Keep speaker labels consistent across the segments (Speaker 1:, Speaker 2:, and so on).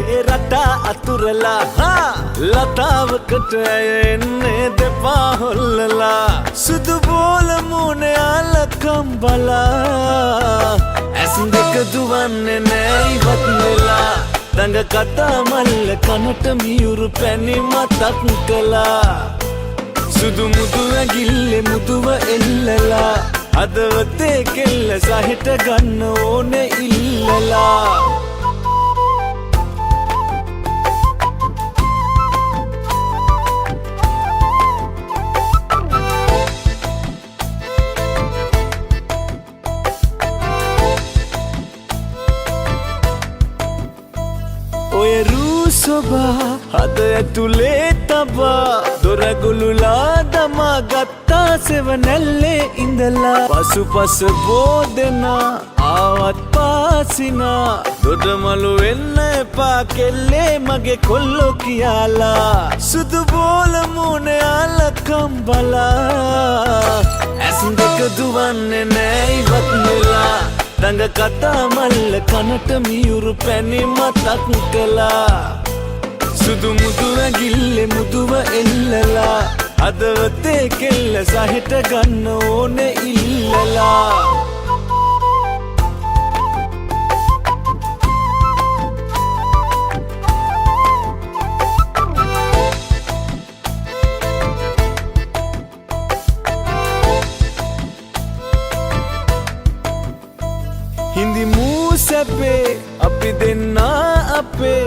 Speaker 1: ඒ රට අතුරලා ලතාවකට එන්නේ දෙපා හොල්ලලා සුදු බෝල මූණේ අලකම් බලා ඇස් දෙක දුවන්නේ නෑ ඉවත් වෙලා දඟ කතා මල්ල කනට මියුරු පැණි මතක් කළා සුදු මුදු ඇගිල්ලේ මුදුව එල්ලලා හදවතේ කෙල්ල සහිත ගන්න ඕනේ ඉල්ලලා ඔය රූසොබා හද ඇතුලේ තබා දොරගුළුලා දමා ගත්තා සෙවනැල්ලේ ඉඳලා පසුපස බෝදෙනා ආවත් පාසිනා දොඩමලු වෙන්න එපා කෙල්ලේ මගේ කොල්ලෝ කියාලා සුදු බෝල මූණේ අලකම් බලා ඇස් දෙක දුවන්නේ නෑ ඉවත් වෙලා දඟ කතා මල්ල කනට මියුරු පැණි මතක් කළා සුදු මුදු ඇගිල්ලේ මුදුව එල්ලලා හදවතේ කෙල්ල සහිත ගන්න ඕනේ ඉල්ලලා හිඳි මූසැපේ අපි දෙන්නා අපේ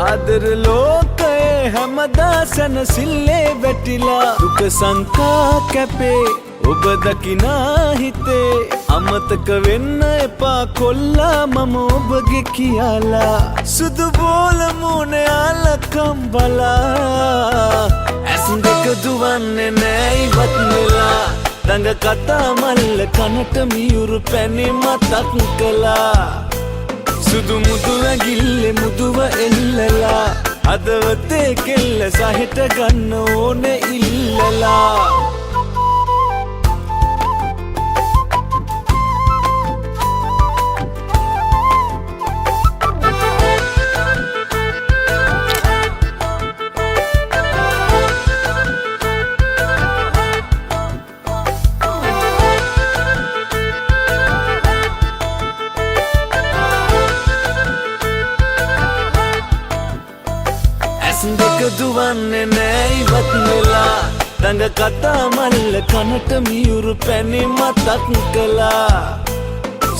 Speaker 1: ආදර ලෝකයේ හැමදා සැනසිල්ලේ වැටිලා දුක සංකා කැපේ ඔබ දකිනා හිතේ අමතක වෙන්න එපා කොල්ලා මම ඔබගේ කියාලා සුදු බෝල මූණේ අලකම් බලා ඇස් දෙක දුවන්නේ නෑ ඉවත් වෙලා දඟ කතා මල්ල කනට මියුරු පැණි මතක් කළා සුදු මුදු ඇගිල්ලේ මුදුව එල්ලලා හදවතේ කෙල්ල සහිත ගන්න ඕනේ ඉල්ලලා දෙක දුවන්නේ නෑ ඉවත් වෙලා දඟ කතා මල්ල කනට මියුරු පැණි මතක් කළා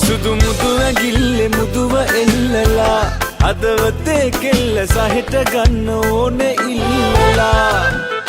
Speaker 1: සුදු මුදු ඇගිල්ලේ මුදුව එල්ලලා හදවතේ කෙල්ල සහිත ගන්න ඕනේ ඉල්ලලා